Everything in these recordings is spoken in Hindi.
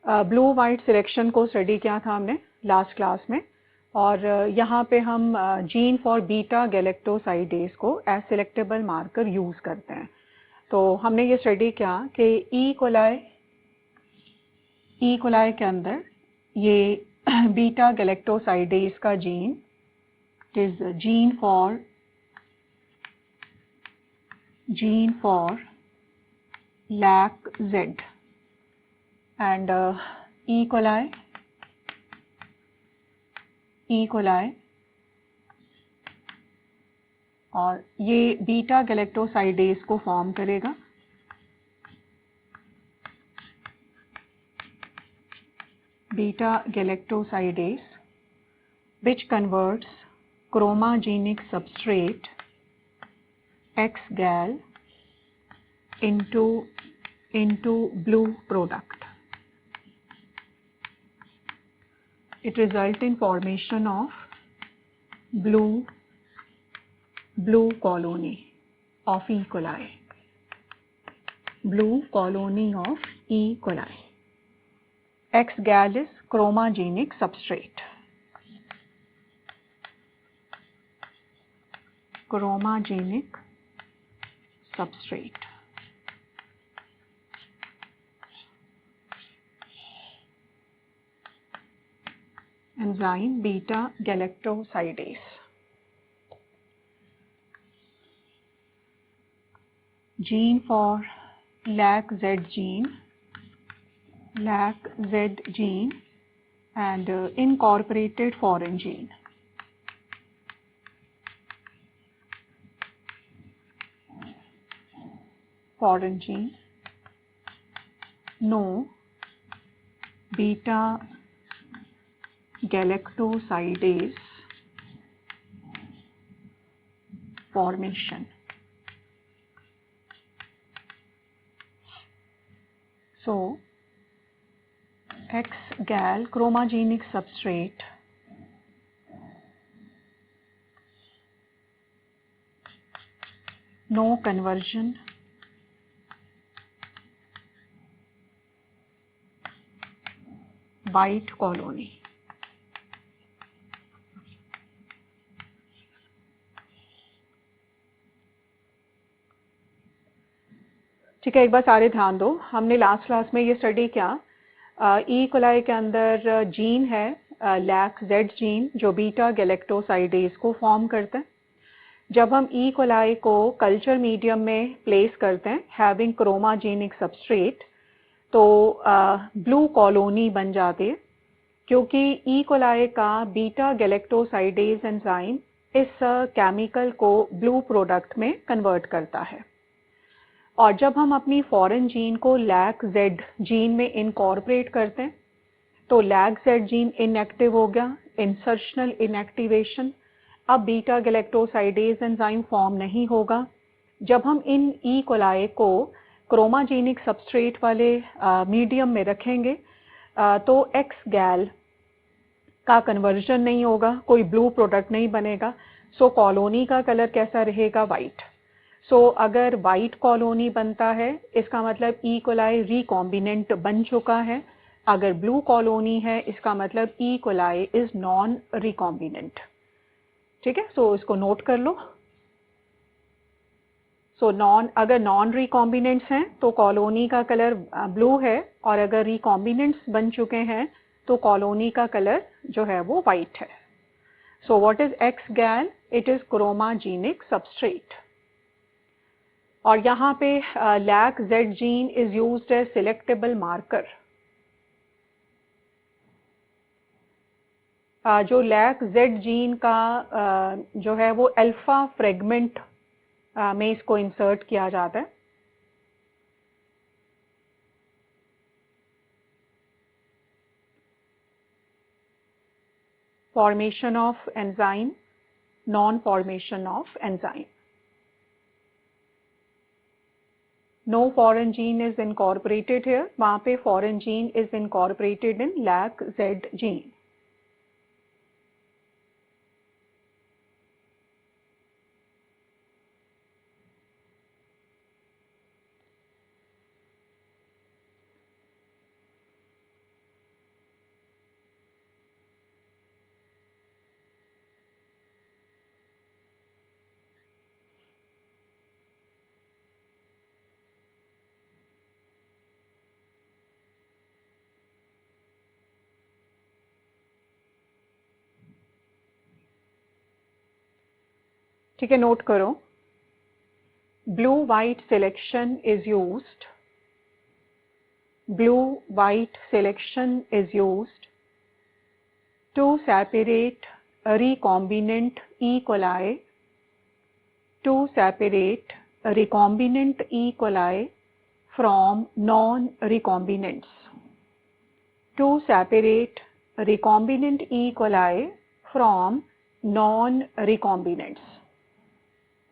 ब्लू वाइट सिलेक्शन को स्टडी किया था हमने लास्ट क्लास में, और यहाँ पे हम जीन फॉर बीटा गैलेक्टोसाइडेज को एज सिलेक्टेबल मार्कर यूज़ करते हैं। तो हमने ये स्टडी किया कि ई कोलाई के अंदर ये बीटा गैलेक्टोसाइडेज का gene is gene for LAC-Z and E. coli और ये बीटा गैलेक्टोसाइडेज को फॉर्म करेगा। Beta galactosidase which converts chromogenic substrate X-gal into blue product. It results in formation of blue colony of E. coli. Blue colony of E. coli. X-gal is chromogenic substrate. Chromogenic substrate. Enzyme beta galactosidase. Gene for LAC-Z gene and incorporated foreign gene. No beta galactosidase formation. So X-gal chromogenic substrate no conversion, white colony. ठीक है, एक बार सारे ध्यान दो। हमने लास्ट क्लास में ये स्टडी किया, ई कोलाई के अंदर जीन है LAC-Z जीन जो बीटा गैलेक्टोसाइडेज को फॉर्म करते हैं। जब हम ई कोलाई को कल्चर मीडियम में प्लेस करते हैं हैविंग क्रोमाजेनिक सबस्ट्रेट, तो ब्लू कॉलोनी बन जाती है, क्योंकि ई कोलाई का बीटा गैलेक्टोसाइडेज एंजाइम इस केमिकल को ब्लू प्रोडक्ट में कन्वर्ट करता है। और जब हम अपनी फॉरेन जीन को LAC-Z जीन में इनकॉर्पोरेट करते हैं, तो LAC-Z जीन इनएक्टिव हो गया, इंसर्शनल इनएक्टिवेशन। अब बीटा गैलेक्टोसाइडेज एंजाइम फॉर्म नहीं होगा। जब हम इन ई कोलाई को क्रोमाजेनिक सबस्ट्रेट वाले मीडियम में रखेंगे तो X-gal का कन्वर्जन नहीं होगा, कोई ब्लू प्रोडक्ट नहीं बनेगा। सो कॉलोनी का कलर कैसा रहेगा? वाइट। सो अगर वाइट कॉलोनी बनता है इसका मतलब ई कोलाई रिकॉम्बिनेंट बन चुका है। अगर ब्लू कॉलोनी है इसका मतलब E coli is non recombinant. ठीक है, सो इसको नोट कर लो। सो अगर नॉन रिकॉम्बिनेंट्स हैं तो कॉलोनी का कलर ब्लू है, और अगर रिकॉम्बिनेंट्स बन चुके हैं तो कॉलोनी का कलर जो है वो वाइट है। So what is X-gal? It is chromogenic substrate. और यहाँ पे LAC-Z gene is used as selectable marker. जो LAC-Z जीन का जो है वो अल्फा फ्रेगमेंट में इसको इंसर्ट किया जाता है। Formation of enzyme, non formation of enzyme. No foreign gene is incorporated here. वहाँ पे foreign gene is incorporated in LAC-Z gene. ठीक है, नोट करो। Blue white selection is used, blue white selection is used to separate recombinant E. coli, to separate recombinant E. coli from non-recombinants, to separate recombinant E. coli from non-recombinants,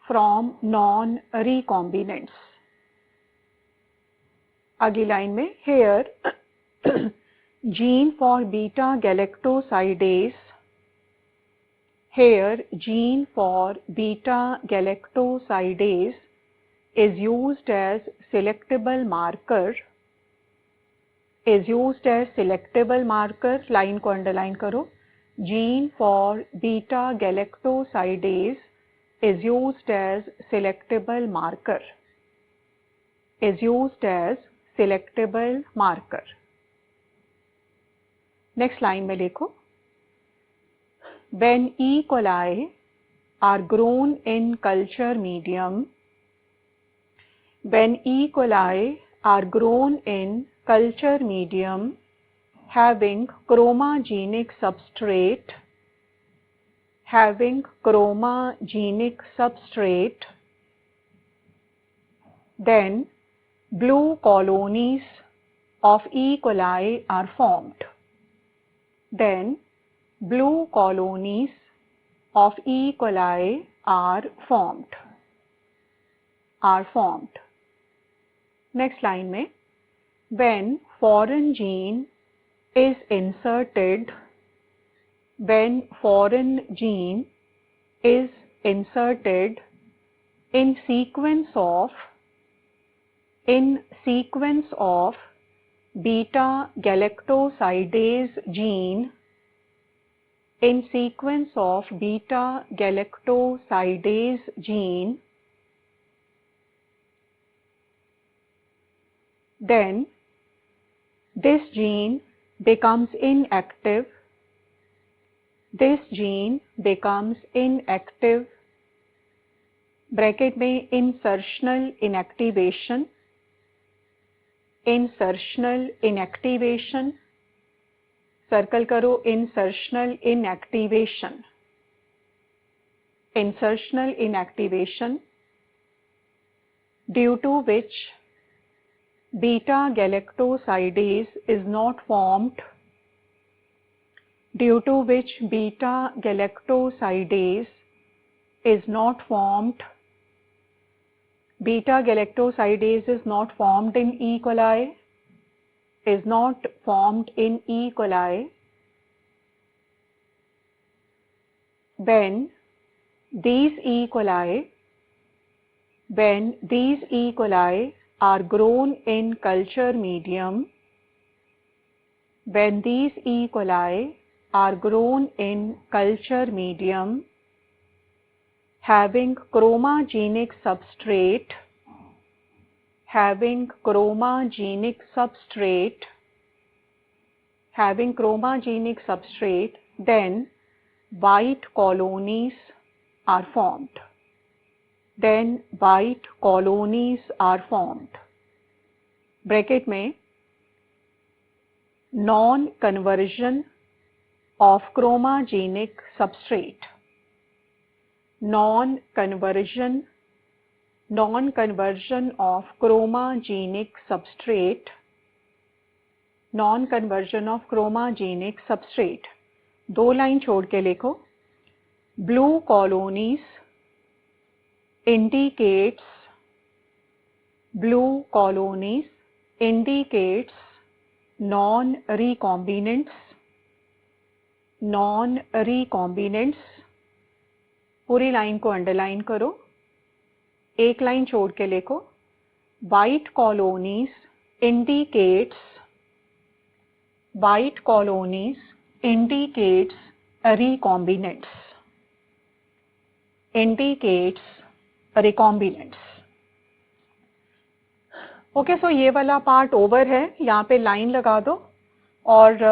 from non-recombinants. अगली लाइन में here gene for beta galactosidase, here gene for beta galactosidase is used as selectable marker, is used as selectable marker. Line को अंडरलाइन करो। gene for beta galactosidase is used as selectable marker, is used as selectable marker. Next line में लिखो, when E. coli are grown in culture medium, when E. coli are grown in culture medium having chromogenic substrate, having chromogenic substrate, then blue colonies of E. coli are formed. Then blue colonies of E. coli are formed. Are formed. Next line में, when foreign gene is inserted, when foreign gene is inserted in sequence of beta galactosidase gene, in sequence of beta galactosidase gene, then this gene becomes inactive, this gene becomes inactive, bracket में insertional inactivation, insertional inactivation, circle करो insertional inactivation, insertional inactivation, due to which beta galactosidase is not formed, due to which beta galactosidase is not formed, beta galactosidase is not formed in E. coli, is not formed in E. coli, when these E. coli, when these E. coli are grown in culture medium, when these E. coli are grown in culture medium having chromogenic substrate, having chromogenic substrate, having chromogenic substrate, then white colonies are formed. Then white colonies are formed. Bracket में non-conversion of chromogenic substrate, non-conversion of chromogenic substrate, non-conversion of chromogenic substrate. दो लाइन छोड़ के लिखो, blue colonies indicates, blue colonies indicates non-recombinants, non-recombinants. पूरी लाइन को अंडरलाइन करो, एक लाइन छोड़ के लिखो, white colonies indicates, white colonies indicates recombinants, indicates recombinants. Okay, so ये वाला पार्ट ओवर है, यहाँ पे लाइन लगा दो और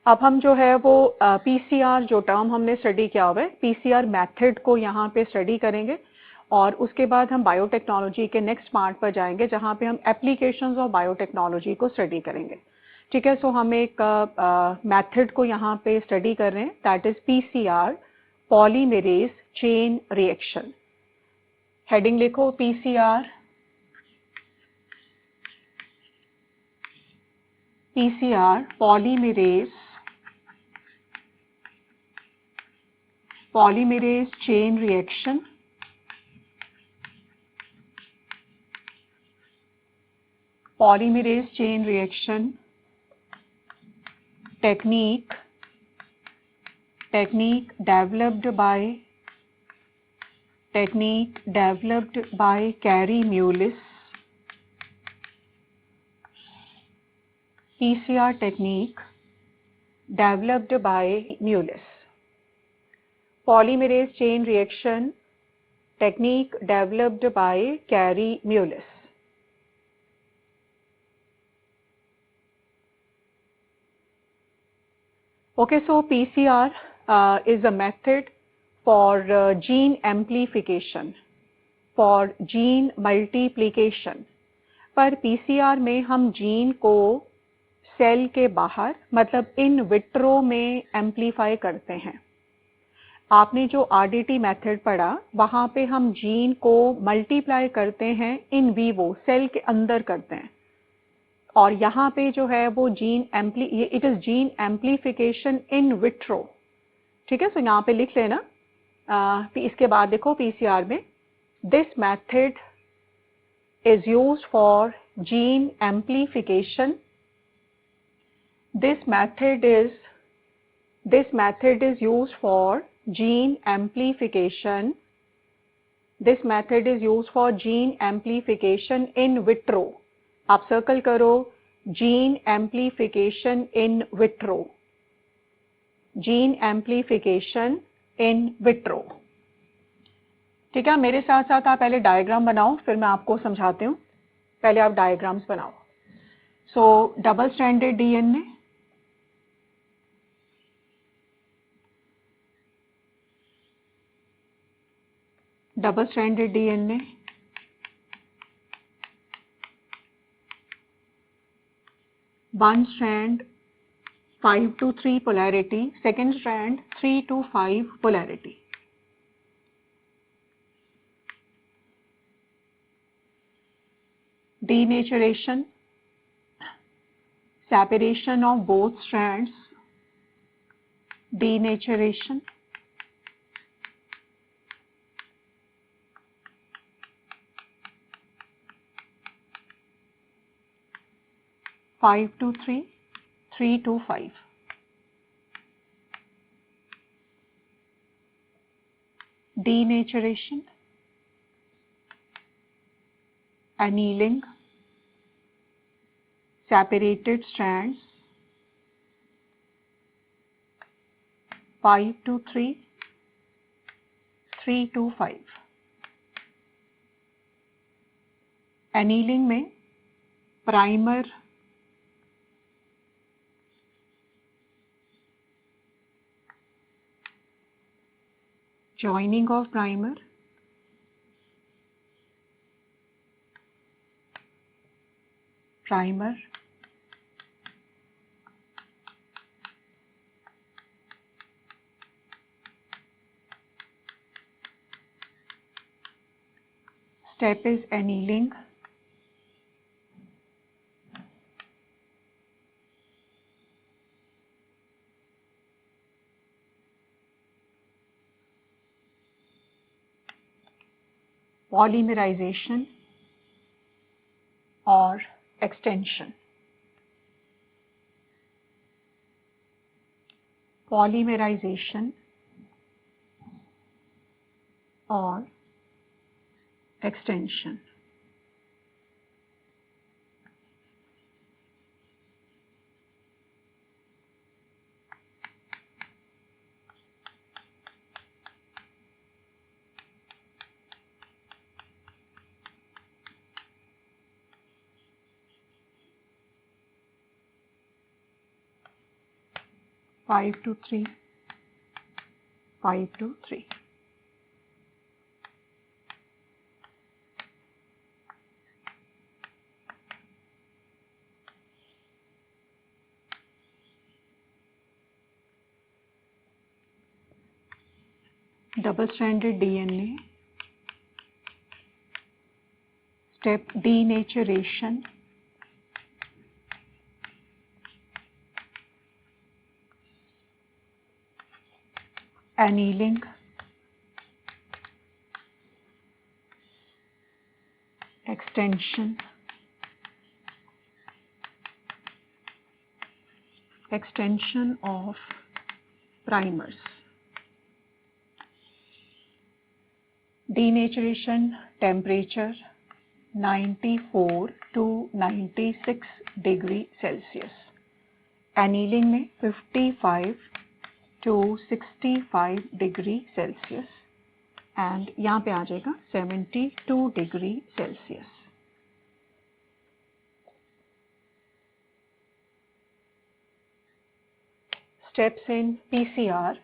अब हम जो है वो पीसीआर जो टर्म हमने स्टडी किया हुआ है, पीसीआर मेथड को यहाँ पे स्टडी करेंगे और उसके बाद हम बायोटेक्नोलॉजी के नेक्स्ट पार्ट पर जाएंगे जहाँ पे हम एप्लीकेशंस ऑफ बायोटेक्नोलॉजी को स्टडी करेंगे। ठीक है, सो हम एक मेथड को यहाँ पे स्टडी कर रहे हैं, that is PCR, polymerase chain reaction. Heading लिखो PCR, PCR polymerase chain reaction, polymerase chain reaction technique developed by Kary Mullis, PCR technique developed by Mullis, polymerase chain reaction technique developed by Kary Mullis. Okay, so PCR is a method for gene amplification, for gene multiplication. पर PCR में हम जीन को सेल के बाहर मतलब इन विट्रो में एम्पलीफाई करते हैं। आपने जो आरडीटी मेथड पढ़ा वहाँ पे हम जीन को मल्टीप्लाई करते हैं इन वीवो, सेल के अंदर करते हैं, और यहाँ पे जो है वो it is gene amplification in vitro. ठीक है, सो यहाँ पे लिख लेना। इसके बाद देखो पीसीआर में this method is used for gene amplification. This method is used for gene amplification. This method is used for gene amplification in vitro. आप सर्कल करो, gene amplification in vitro. Gene amplification in vitro. ठीक है, मेरे साथ साथ आप पहले डायग्राम बनाओ, फिर मैं आपको समझाती हूँ। पहले आप डायग्राम्स बनाओ। सो double stranded DNA, double stranded DNA, one strand 5 to 3 polarity, second strand 3 to 5 polarity. Denaturation, separation of both strands, denaturation, five to 3, 3 to 5. Denaturation, annealing, separated strands, 5 to 3, 3 to 5. Annealing में primer, joining of primer, primer, step is annealing, polymerization or extension. Polymerization or extension. 5 to 3, 5 to 3. Double-stranded DNA, step denaturation, annealing, extension, extension of primers. Denaturation temperature 94 to 96 degree Celsius. Annealing में 55 to 65 degree Celsius and यहाँ पे आ जाएगा 72 degree Celsius. Steps in PCR.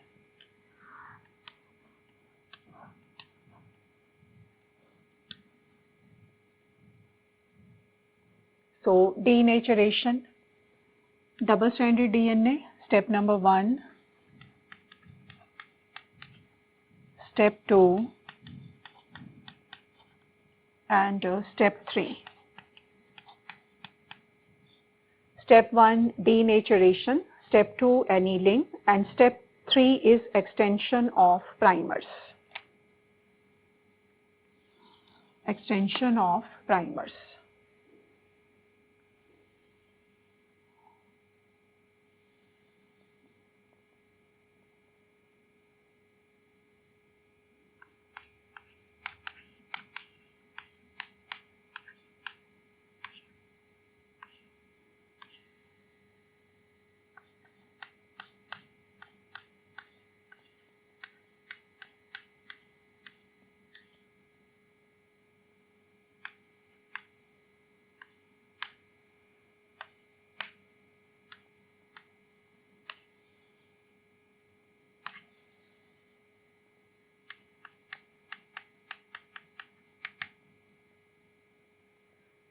So denaturation, double-stranded DNA, step number 1, step 2, and step 3. Step 1 denaturation, step 2 annealing, and step 3 is extension of primers. Extension of primers.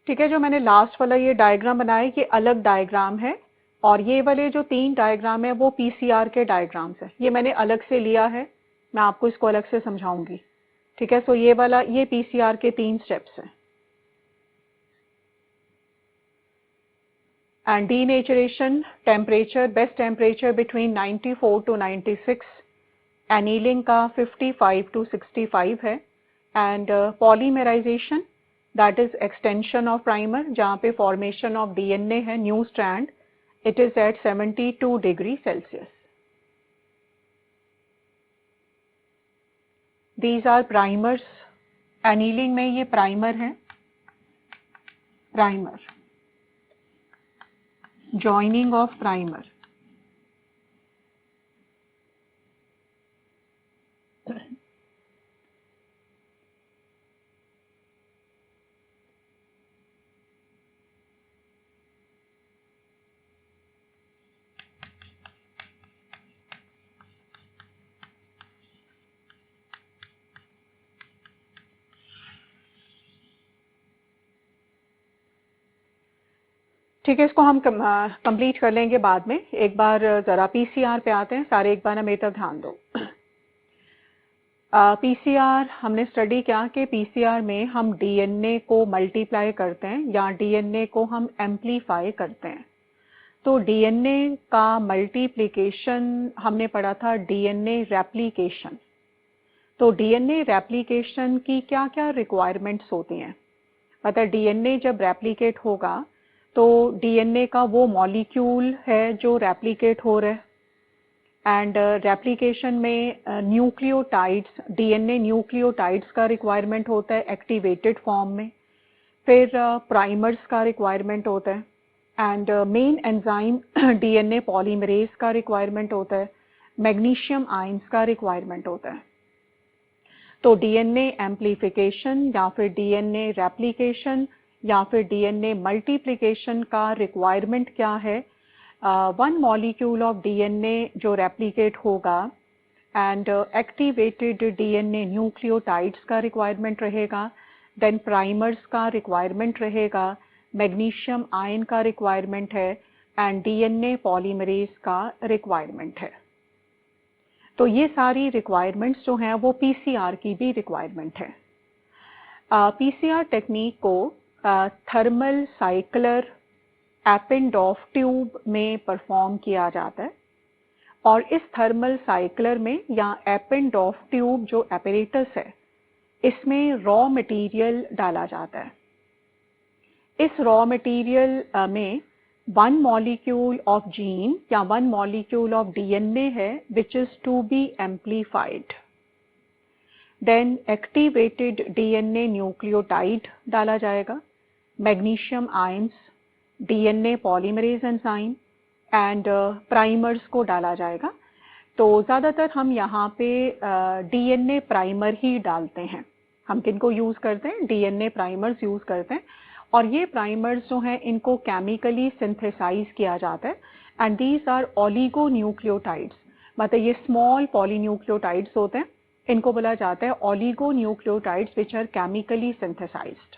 ठीक है, जो मैंने लास्ट वाला ये डायग्राम बनाया ये अलग डायग्राम है और ये वाले जो 3 डायग्राम है वो पीसीआर के डायग्राम्स हैं। ये मैंने अलग से लिया है, मैं आपको इसको अलग से समझाऊंगी। ठीक है, सो ये वाला ये पीसीआर के 3 स्टेप्स हैं। And denaturation temperature, best temperature between 94 to 96, annealing का 55 to 65 है and polymerization that is extension of primer जहाँ पे formation of DNA है new strand, it is at 72 degree Celsius. These are primers. Annealing में ये primer है, primer, joining of primer. ठीक है, इसको हम कंप्लीट कर लेंगे बाद में। एक बार ज़रा पीसीआर पे आते हैं, सारे एक बार ना मेरी तरफ ध्यान दो। पीसीआर हमने स्टडी किया कि पीसीआर में हम डीएनए को मल्टीप्लाई करते हैं या डीएनए को हम एम्पलीफाई करते हैं। तो डीएनए का मल्टीप्लिकेशन हमने पढ़ा था डीएनए रेप्लिकेशन। तो डीएनए रेप्लिकेशन की क्या क्या रिक्वायरमेंट्स होती हैं? मतलब डीएनए जब रेप्लिकेट होगा तो डीएनए का वो मॉलिक्यूल है जो रेप्लिकेट हो रहा है एंड रेप्लिकेशन में न्यूक्लियोटाइड्स, डीएनए न्यूक्लियोटाइड्स का रिक्वायरमेंट होता है एक्टिवेटेड फॉर्म में, फिर प्राइमर्स का रिक्वायरमेंट होता है and main enzyme DNA polymerase का रिक्वायरमेंट होता है, मैग्नीशियम आयंस का रिक्वायरमेंट होता है। तो डीएनए एम्प्लीफिकेशन या फिर डीएनए रेप्लिकेशन या फिर डीएनए मल्टीप्लिकेशन का रिक्वायरमेंट क्या है? वन मॉलिक्यूल ऑफ डीएनए जो रेप्लिकेट होगा एंड एक्टिवेटेड डीएनए न्यूक्लियोटाइड्स का रिक्वायरमेंट रहेगा, देन प्राइमर्स का रिक्वायरमेंट रहेगा, मैग्नीशियम आयन का रिक्वायरमेंट है एंड डीएनए पॉलीमरेज का रिक्वायरमेंट है। तो ये सारी रिक्वायरमेंट्स जो हैं वो पीसीआर की भी रिक्वायरमेंट है। पीसीआर टेक्निक को थर्मल साइक्लर एपेंडॉफ ट्यूब में परफॉर्म किया जाता है और इस थर्मल साइक्लर में या एपेंडॉफ ट्यूब जो एपरेटस है इसमें रॉ मटेरियल डाला जाता है। इस रॉ मटेरियल में वन मॉलिक्यूल ऑफ जीन या वन मॉलिक्यूल ऑफ डीएनए है which is to be amplified, then activated DNA nucleotide डाला जाएगा, magnesium ions, DNA polymerase enzyme and primers को डाला जाएगा। तो ज़्यादातर हम यहाँ पे डीएनए प्राइमर ही डालते हैं। हम किनको यूज़ करते हैं? डीएनए प्राइमर्स यूज़ करते हैं और ये प्राइमर्स जो हैं इनको केमिकली सिंथेसाइज किया जाता है and these are oligonucleotides, मतलब ये स्मॉल पॉलीन्यूक्लियोटाइड्स होते हैं, इनको बोला जाता है oligonucleotides which are chemically synthesised.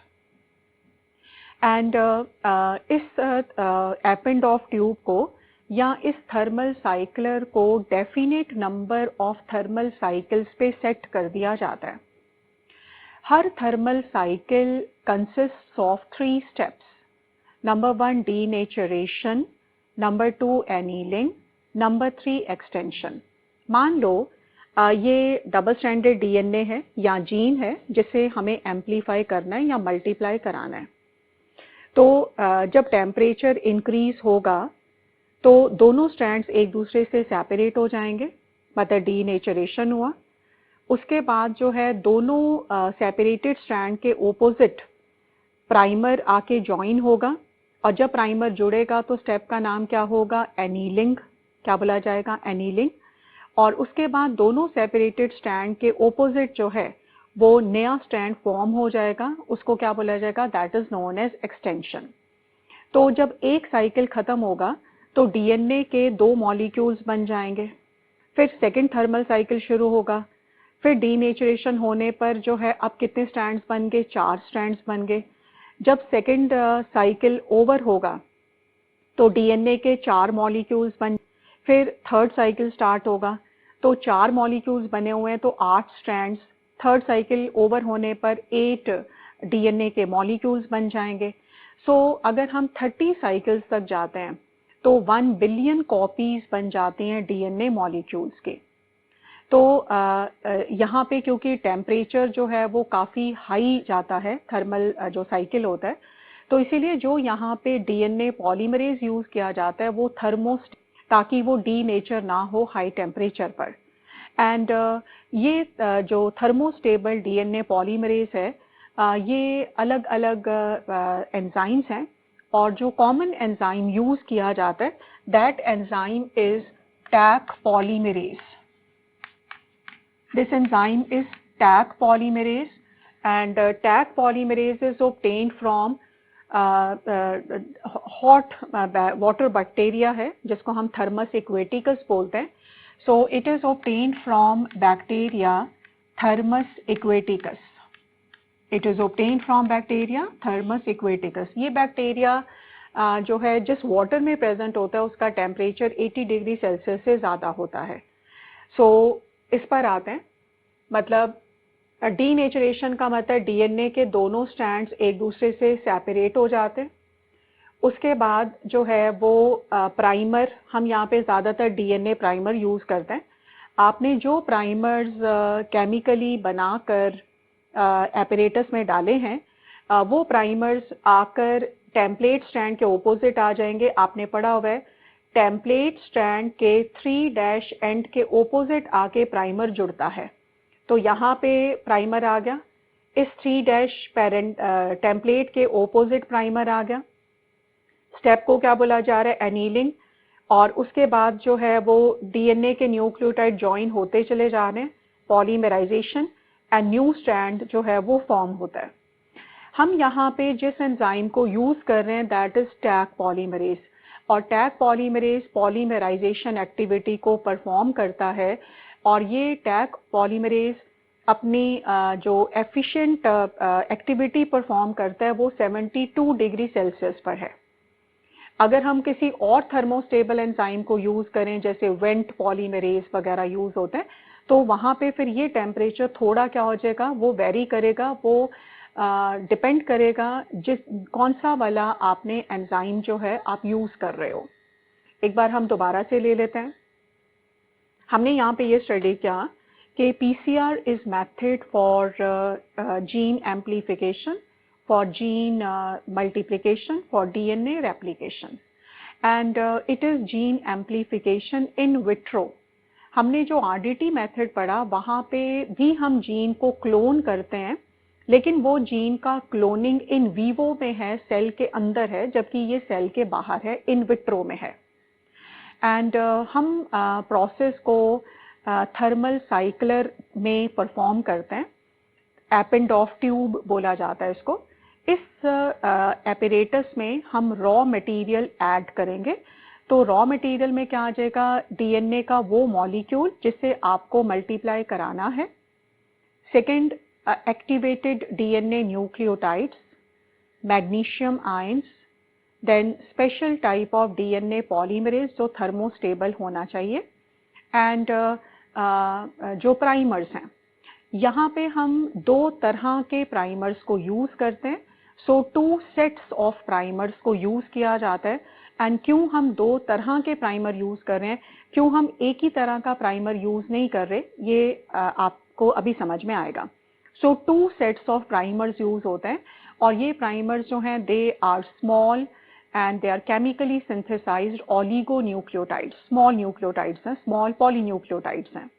And इस एपेंडॉफ ट्यूब को या इस थर्मल साइक्लर को definite number of thermal cycles पे सेट कर दिया जाता है। हर thermal cycle consist of 3 steps. Number 1 denaturation, number 2 annealing, number 3 extension. मान लो ये डबल स्ट्रैंडेड डीएनए है या जीन है जिसे हमें एम्पलीफाई करना है या मल्टीप्लाई कराना है। तो जब टेम्परेचर इंक्रीज होगा तो दोनों स्ट्रैंड्स एक दूसरे से सेपरेट हो जाएंगे, मतलब डीनेचरेशन हुआ। उसके बाद जो है दोनों सेपरेटेड स्ट्रैंड के ओपोजिट प्राइमर आके ज्वाइन होगा और जब प्राइमर जुड़ेगा तो स्टेप का नाम क्या होगा? एनीलिंग। क्या बोला जाएगा? एनीलिंग। और उसके बाद दोनों सेपरेटेड स्ट्रैंड के ओपोजिट जो है वो नया स्ट्रैंड फॉर्म हो जाएगा, उसको क्या बोला जाएगा? That is known as extension. तो जब एक साइकिल खत्म होगा तो डीएनए के 2 मॉलिक्यूल्स बन जाएंगे, फिर सेकंड थर्मल साइकिल शुरू होगा, फिर डीनेचरेशन होने पर जो है अब कितने स्ट्रैंड्स बन गए? 4 स्ट्रैंड्स बन गए। जब सेकंड साइकिल ओवर होगा तो डीएनए के 4 मॉलिक्यूल्स बन, फिर थर्ड साइकिल स्टार्ट होगा तो 4 मॉलिक्यूल्स बने हुए हैं तो 8 स्ट्रैंड्स, थर्ड साइकिल ओवर होने पर 8 डीएनए के मॉलिक्यूल्स बन जाएंगे। सो अगर हम 30 साइकिल्स तक जाते हैं तो 1 बिलियन कॉपीज बन जाती हैं डीएनए मॉलिक्यूल्स के। तो यहाँ पे क्योंकि टेम्परेचर जो है वो काफ़ी हाई जाता है, थर्मल जो साइकिल होता है, तो इसीलिए जो यहाँ पे डीएनए पॉलीमरेज यूज़ किया जाता है वो थर्मोस्ट, ताकि वो डीनेचर ना हो हाई टेम्परेचर पर। एंड ये जो थर्मोस्टेबल डीएनए पॉलीमरेज है, ये अलग अलग एंजाइम्स हैं और जो कॉमन एंजाइम यूज़ किया जाता है that enzyme is Taq polymerase. This enzyme is Taq polymerase and Taq polymerase is obtained from hot water bacteria है जिसको हम Thermus aquaticus बोलते हैं। So it is obtained from bacteria Thermus aquaticus. It is obtained from bacteria Thermus aquaticus. ये बैक्टीरिया जो है जिस वाटर में प्रेजेंट होता है उसका टेम्परेचर 80 डिग्री सेल्सियस से ज़्यादा होता है। सो इस पर आते हैं, मतलब डीनेचरेशन का मतलब डीएनए के दोनों स्ट्रैंड्स एक दूसरे से सेपरेट हो जाते हैं। उसके बाद जो है वो प्राइमर, हम यहाँ पे ज़्यादातर डीएनए प्राइमर यूज़ करते हैं। आपने जो प्राइमर्स केमिकली बनाकर एपरेटस में डाले हैं वो प्राइमर्स आकर टेम्पलेट स्ट्रैंड के ओपोजिट आ जाएंगे। आपने पढ़ा हुआ है टेम्पलेट स्ट्रैंड के 3' एंड के ओपोजिट आके प्राइमर जुड़ता है। तो यहाँ पे प्राइमर आ गया, इस 3' पेरेंट टेम्पलेट के ओपोजिट प्राइमर आ गया। स्टेप को क्या बोला जा रहा है? एनीलिंग। और उसके बाद जो है वो डीएनए के न्यूक्लियोटाइड ज्वाइन होते चले जा रहे हैं, पॉलीमराइजेशन एंड न्यू स्ट्रैंड जो है वो फॉर्म होता है। हम यहाँ पे जिस एंजाइम को यूज़ कर रहे हैं दैट इज टैक पॉलीमरेज। और टैग पॉलीमरेज पॉलीमराइजेशन एक्टिविटी को परफॉर्म करता है और ये टैग पॉलीमरेज अपनी जो एफिशिएंट एक्टिविटी परफॉर्म करता है वो 72 डिग्री सेल्सियस पर है। अगर हम किसी और थर्मोस्टेबल एंजाइम को यूज़ करें जैसे वेंट पॉलीमरेज वगैरह यूज़ होते हैं तो वहाँ पे फिर ये टेम्परेचर थोड़ा क्या हो जाएगा, वो वेरी करेगा, वो डिपेंड करेगा जिस कौन सा वाला आपने एंजाइम जो है आप यूज़ कर रहे हो। एक बार हम दोबारा से ले लेते हैं। हमने यहाँ पे ये स्टडी किया कि PCR is method for gene amplification, for gene multiplication, for DNA replication, and it is gene amplification in vitro। हमने जो RDT मेथड पढ़ा वहाँ पे भी हम जीन को क्लोन करते हैं, लेकिन वो जीन का क्लोनिंग इन वीवो में है, सेल के अंदर है, जबकि ये सेल के बाहर है, इन विट्रो में है। एंड हम प्रोसेस को थर्मल साइक्लर में परफॉर्म करते हैं। एपेंडॉफ ट्यूब बोला जाता है इसको। इस एपरेटस में हम रॉ मटेरियल ऐड करेंगे। तो रॉ मटेरियल में क्या आ जाएगा, डीएनए का वो मॉलिक्यूल जिससे आपको मल्टीप्लाई कराना है। Second, activated DNA nucleotides, magnesium ions, then special type of DNA polymerase जो थर्मोस्टेबल होना चाहिए, एंड जो प्राइमर्स हैं, यहाँ पे हम 2 तरह के प्राइमर्स को यूज़ करते हैं। सो 2 सेट्स ऑफ प्राइमर्स को यूज़ किया जाता है। एंड क्यों हम 2 तरह के प्राइमर यूज़ कर रहे हैं, क्यों हम एक ही तरह का प्राइमर यूज़ नहीं कर रहे, ये आपको अभी समझ में आएगा। So 2 sets of primers use होते हैं और ये प्राइमर्स जो हैं they are small and they are chemically synthesized oligonucleotides, small nucleotides हैं, स्मॉल पॉलीन्यूक्लियोटाइड्स हैं।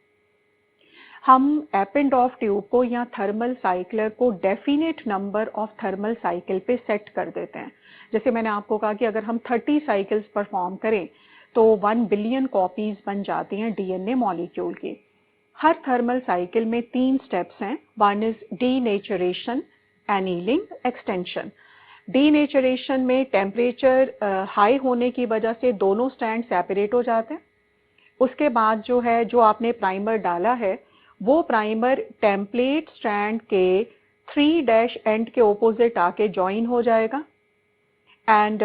हम एपेंडॉफ ट्यूब को या थर्मल साइक्लर को definite number of thermal cycle पे सेट कर देते हैं। जैसे मैंने आपको कहा कि अगर हम 30 साइकिल्स परफॉर्म करें तो 1 बिलियन कॉपीज बन जाती हैं डीएनए मॉलिक्यूल की। हर थर्मल साइकिल में 3 स्टेप्स हैं। One is denaturation, annealing, extension. Denaturation में टेम्परेचर हाई होने की वजह से दोनों स्ट्रैंड सेपरेट हो जाते हैं। उसके बाद जो है, जो आपने प्राइमर डाला है वो प्राइमर टेम्पलेट स्ट्रैंड के 3' एंड के ओपोजिट आके ज्वाइन हो जाएगा। एंड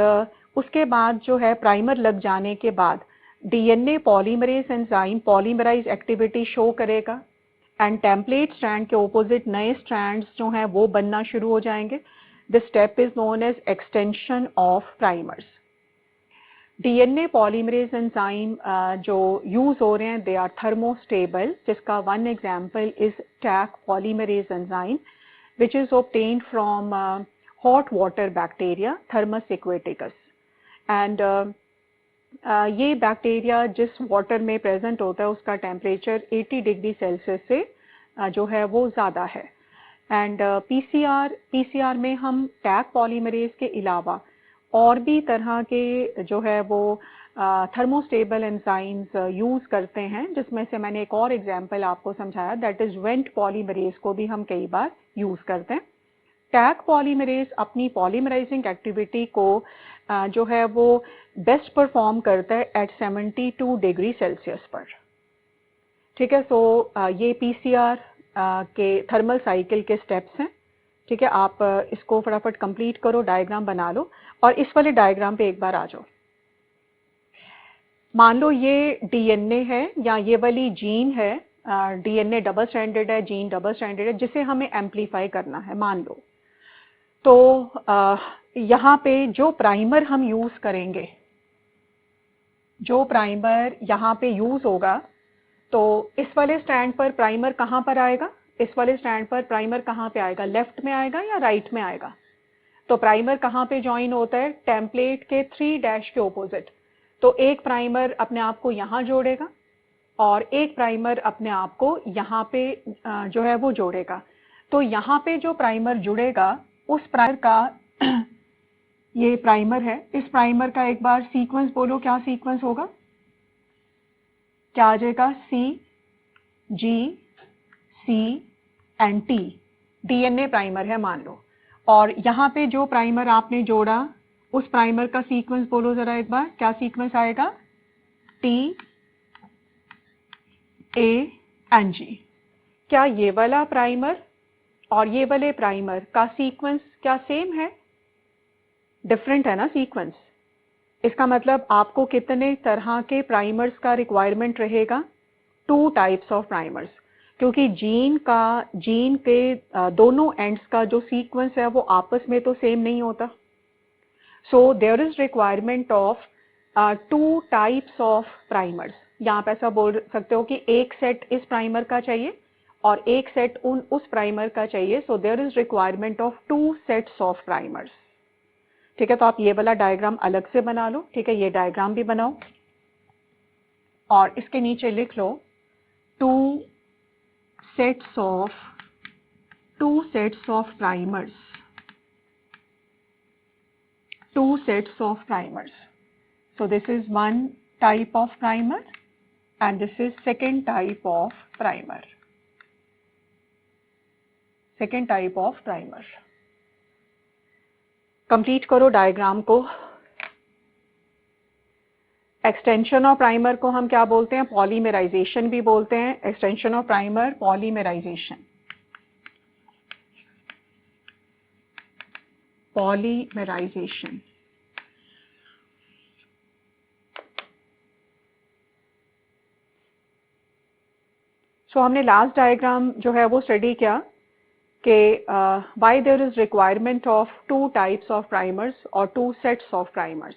उसके बाद जो है प्राइमर लग जाने के बाद DNA polymerase enzyme polymerize activity show करेगा एंड टेम्पलेट स्ट्रैंड के ओपोजिट नए स्ट्रैंड्स जो हैं वो बनना शुरू हो जाएंगे। This step is known as extension of primers. DNA polymerase enzyme जो यूज हो रहे हैं दे आर थर्मोस्टेबल, जिसका one example is Taq polymerase enzyme which is obtained from hot water bacteria Thermus aquaticus, and ये बैक्टीरिया जिस वाटर में प्रेजेंट होता है उसका टेम्परेचर 80 डिग्री सेल्सियस से जो है वो ज़्यादा है। एंड पीसीआर में हम टैग पॉलीमरेज के अलावा और भी तरह के जो है वो थर्मोस्टेबल एंजाइम्स यूज़ करते हैं, जिसमें से मैंने एक और एग्जांपल आपको समझाया, दैट इज़ वेंट पॉलीमरेज को भी हम कई बार यूज़ करते हैं। टैग पॉलीमरेज अपनी पॉलीमराइजिंग एक्टिविटी को जो है वो बेस्ट परफॉर्म करता है एट 72 डिग्री सेल्सियस पर। ठीक है, सो ये पीसीआर के थर्मल साइकिल के स्टेप्स हैं। ठीक है, आप इसको फटाफट कंप्लीट करो, डायग्राम बना लो और इस वाले डायग्राम पे एक बार आ जाओ। मान लो ये डीएनए है या ये वाली जीन है, डीएनए डबल स्ट्रैंडेड है, जीन डबल स्ट्रैंडेड है, जिसे हमें एम्पलीफाई करना है मान लो। तो यहाँ पे जो प्राइमर हम यूज़ करेंगे, जो प्राइमर यहाँ पे यूज़ होगा, तो इस वाले स्टैंड पर प्राइमर कहाँ पर आएगा, इस वाले स्टैंड पर प्राइमर कहाँ पे आएगा, लेफ्ट में आएगा या राइट में आएगा। तो प्राइमर कहाँ पे ज्वाइन होता है, टेम्पलेट के 3' के ओपोजिट। तो एक प्राइमर अपने आप को यहाँ जोड़ेगा और एक प्राइमर अपने आप को यहाँ पे जो है वो जोड़ेगा। तो यहाँ पे जो प्राइमर जुड़ेगा उस प्राइमर का ये प्राइमर है, इस प्राइमर का एक बार सीक्वेंस बोलो, क्या सीक्वेंस होगा, क्या आ जाएगा, C, G, C and T। DNA primer है मान लो, और यहाँ पे जो प्राइमर आपने जोड़ा उस प्राइमर का सीक्वेंस बोलो जरा एक बार, क्या सीक्वेंस आएगा? टी ए एंड जी। क्या ये वाला प्राइमर और ये वाले प्राइमर का सीक्वेंस क्या सेम है? डिफरेंट है ना सीक्वेंस। इसका मतलब आपको कितने तरह के प्राइमर्स का रिक्वायरमेंट रहेगा? 2 टाइप्स ऑफ प्राइमर्स, क्योंकि जीन के दोनों एंड्स का जो सीक्वेंस है वो आपस में तो सेम नहीं होता। So there is requirement of 2 types of primers. यहाँ आप ऐसा बोल सकते हो कि एक सेट इस प्राइमर का चाहिए और एक सेट उस प्राइमर का चाहिए। So there is requirement of 2 sets of primers. ठीक है, तो आप ये वाला डायग्राम अलग से बना लो। ठीक है, ये डायग्राम भी बनाओ और इसके नीचे लिख लो 2 sets of primers, 2 sets of primers. So this is one type of primer and this is second type of primer. Second type of primer. Complete करो डायग्राम को। एक्सटेंशन ऑफ प्राइमर को हम क्या बोलते हैं? पॉलीमराइजेशन भी बोलते हैं। Extension of primer, polymerisation. Polymerisation. So हमने लास्ट डायग्राम जो है वो स्टडी किया कि why there is requirement of 2 types of primers और 2 सेट्स ऑफ प्राइमर्स,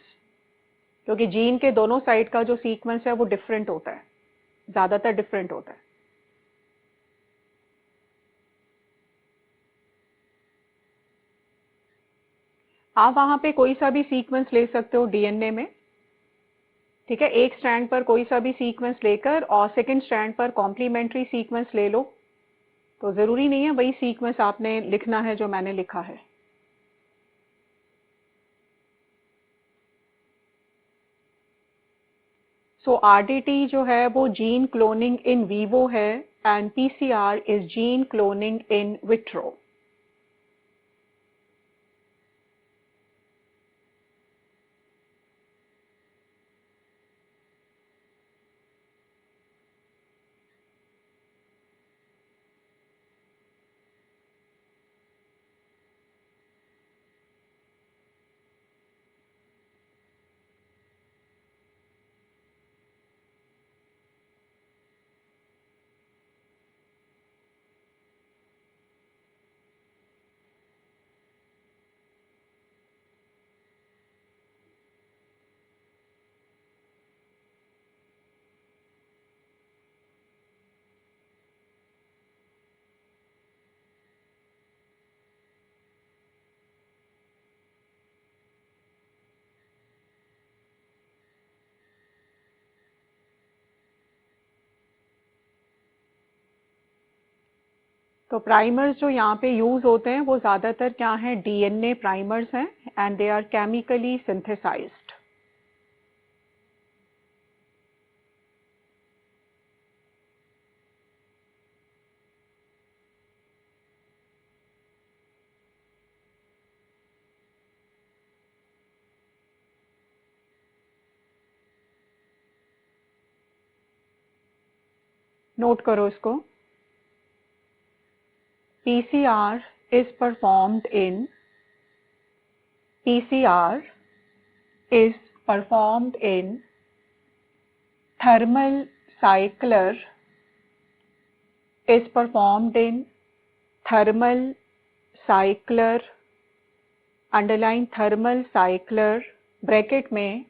क्योंकि जीन के दोनों साइड का जो सीक्वेंस है वो डिफरेंट होता है, ज़्यादातर डिफरेंट होता है। आप वहाँ पे कोई सा भी सीक्वेंस ले सकते हो डीएनए में। ठीक है, एक स्ट्रैंड पर कोई सा भी सीक्वेंस लेकर और सेकंड स्ट्रैंड पर कॉम्प्लीमेंट्री सीक्वेंस ले लो। तो ज़रूरी नहीं है वही सीक्वेंस आपने लिखना है जो मैंने लिखा है। सो आरडीटी जो है वो जीन क्लोनिंग इन वीवो है and PCR is gene cloning in vitro. तो प्राइमर्स जो यहाँ पे यूज होते हैं वो ज़्यादातर क्या हैं? डीएनए प्राइमर्स हैं and they are chemically synthesized. Note करो इसको। PCR is performed in PCR is performed in thermal cycler is performed in thermal cycler, underline thermal cycler, bracket में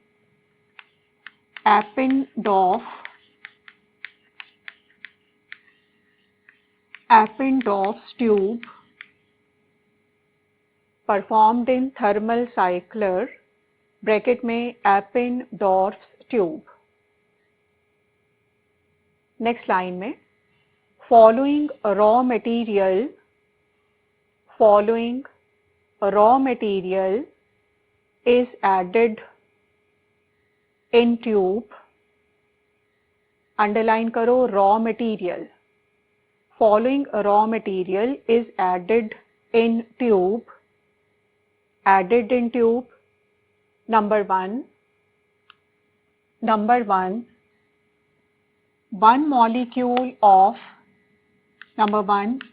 Eppendorf's tube performed in thermal cycler, bracket में Eppendorf's tube। नेक्स्ट लाइन में following raw material is added in tube, underline करो raw material, following raw material is added in tube, Number one,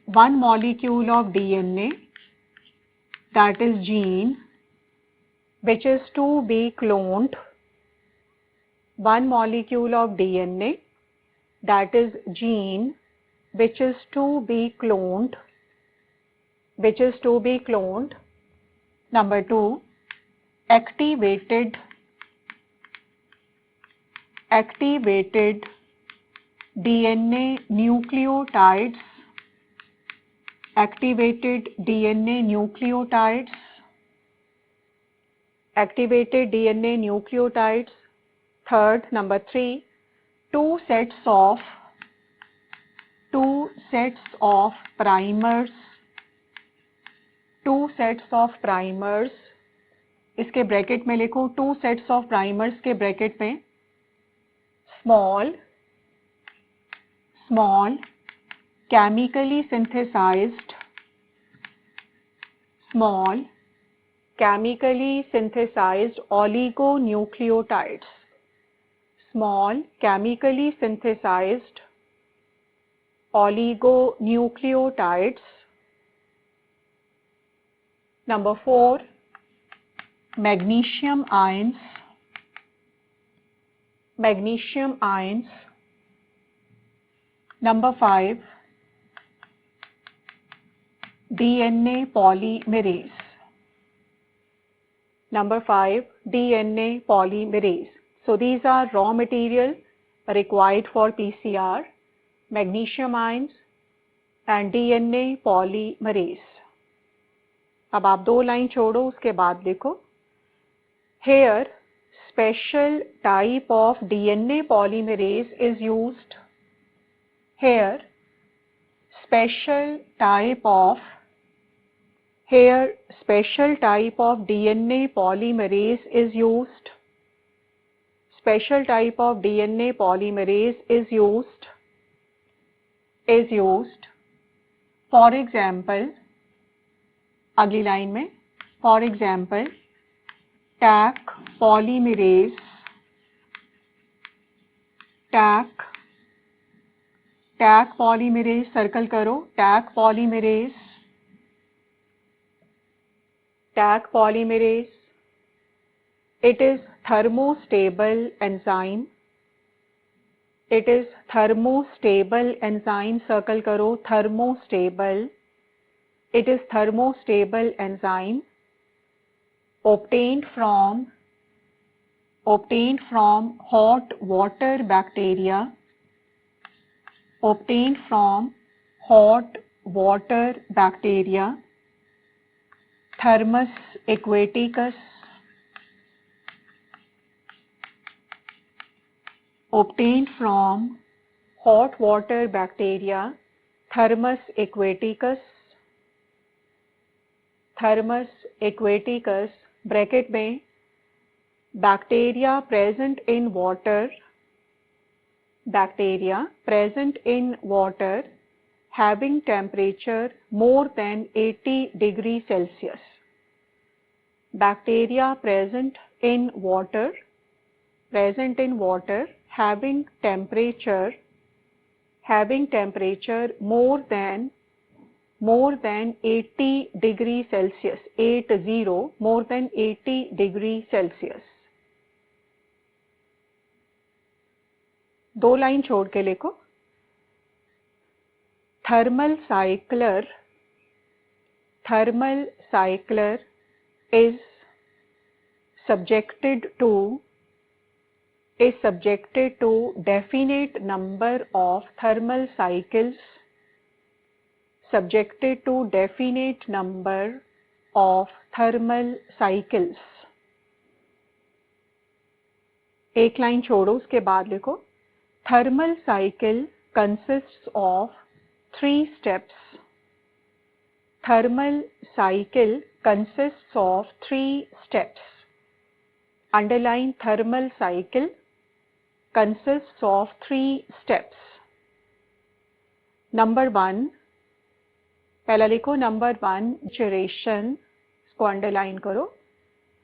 one molecule of DNA, that is gene, which is to be cloned. One molecule of DNA, that is gene, which is to be cloned. Number two, activated DNA nucleotides. Activated DNA nucleotides. Third, number three, two sets of primers. इसके ब्रैकेट में लिखो, टू सेट्स ऑफ प्राइमर्स के ब्रैकेट में small chemically synthesized oligonucleotides. Small chemically synthesized oligonucleotides. Number four, magnesium ions. Number five, DNA polymerase. So these are raw material required for PCR, magnesium ions and DNA polymerase. अब आप दो लाइन छोड़ो, उसके बाद लिखो, here special type of DNA polymerase is used. Special type of DNA polymerase is used. For example, अगली लाइन में, for example, Taq polymerase. Taq polymerase, circle करो, Taq polymerase. It is thermostable enzyme. Circle करो, thermostable. It is thermostable enzyme obtained from hot water bacteria. Thermus aquaticus. Obtained from hot water bacteria, Thermus aquaticus. Bracket में bacteria present in water having temperature more than 80 degrees Celsius. Bacteria present in water having temperature more than 80 degrees Celsius. 80, more than 80 degrees Celsius. दो लाइन छोड़ के लिखो, thermal cycler is subjected to definite number of thermal cycles. एक लाइन छोड़ो, उसके बाद लिखो, thermal cycle consists of 3 steps. Underline, thermal cycle consists of 3 steps. Number 1, पहला लिखो, number 1, saturation, इसको अंडरलाइन करो.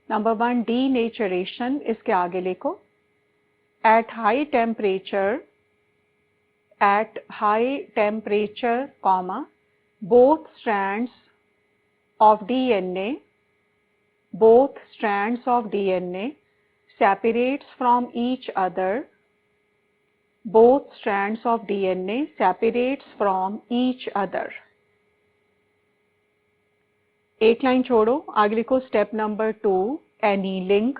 नंबर 1 डीनेचरेशन, इसके आगे लिखो at high temperature comma both strands of DNA separates from each other, both strands of DNA separates from each other. एक लाइन छोड़ो, आगे लिखो step number 2 annealing,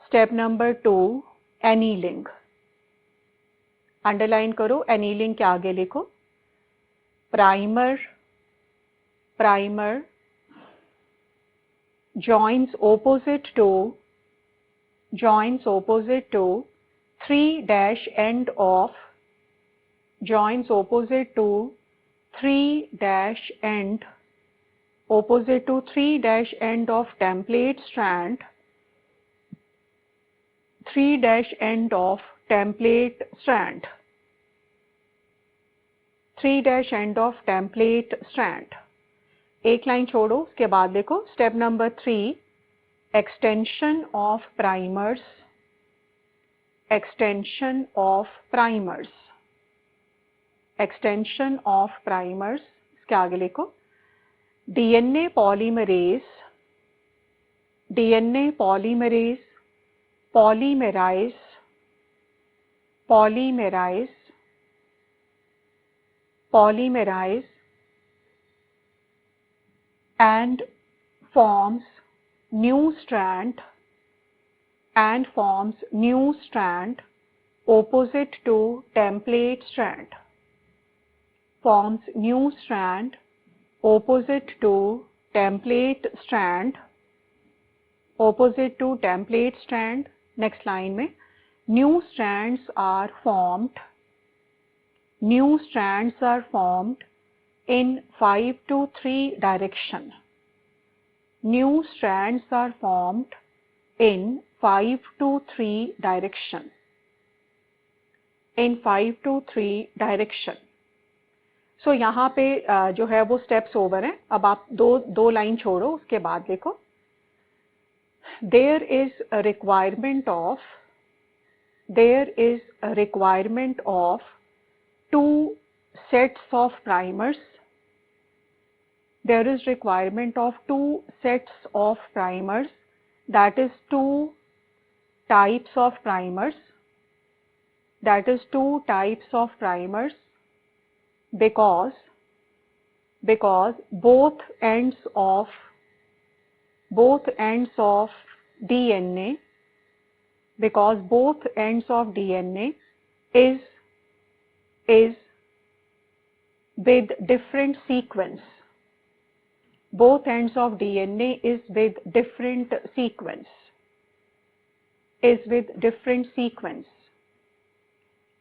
step number 2 annealing, underline करो, एनीलिंग के आगे लिखो primer joins opposite to 3' end of 3' end of template strand, 3' end of template strand, 3' end of template strand. एक लाइन छोड़ो, उसके बाद देखो step number 3 extension of primers, extension of primers, extension of primers, इसके आगे लिखो DNA polymerase polymerize and forms new strand opposite to template strand, forms new strand opposite to template strand, opposite to template strand. Next line में new strands are formed in 5 to 3 direction. New strands are formed in 5 to 3 direction. In 5 to 3 direction. So यहाँ पे जो है वो steps over हैं. अब आप दो लाइन छोड़ो, उसके बाद देखो there is a requirement of 2 sets of primers. There is requirement of 2 sets of primers, that is 2 types of primers, because both ends of DNA is with different sequence. Both ends of DNA is with different sequence.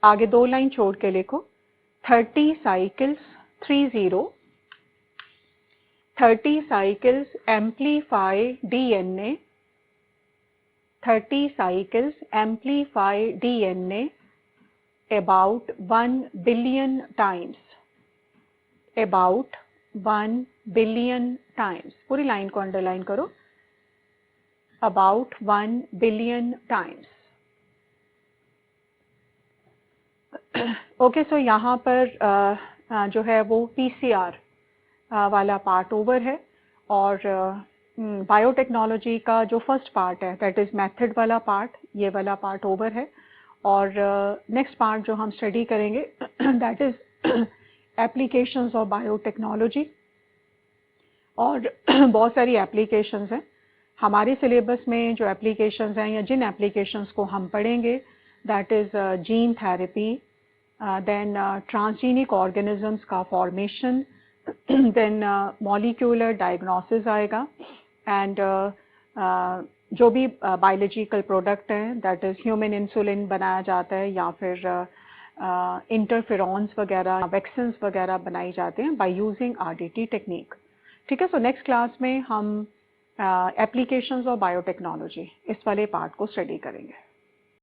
आगे 2 लाइन छोड़ के लिखो 30 cycles 30 cycles amplify DNA. 30 cycles amplify DNA about 1 billion times. About 1 billion times. पूरी लाइन को अंडरलाइन करो. About 1 billion times. ओके, सो यहाँ पर जो है वो PCR वाला पार्ट ओवर है और बायोटेक्नोलॉजी का जो फर्स्ट पार्ट है दैट इज़ मेथड वाला पार्ट, ये वाला पार्ट ओवर है. और नेक्स्ट पार्ट जो हम स्टडी करेंगे that is applications of biotechnology. और बहुत सारी एप्लीकेशंस हैं हमारे सिलेबस में. जो एप्लीकेशंस हैं या जिन एप्लीकेशंस को हम पढ़ेंगे that is gene therapy, then transgenic organisms का फॉर्मेशन, देन मॉलिक्यूलर डायग्नोसिस आएगा, एंड जो भी बायोलॉजिकल प्रोडक्ट हैं दैट इज़ ह्यूमन इंसुलिन बनाया जाता है या फिर इंटरफेरॉन्स वगैरह, वैक्सीन्स वगैरह बनाई जाते हैं बाय यूजिंग RDT टेक्निक. ठीक है, सो नेक्स्ट क्लास में हम एप्लीकेशंस ऑफ बायोटेक्नोलॉजी इस वाले पार्ट को स्टडी करेंगे.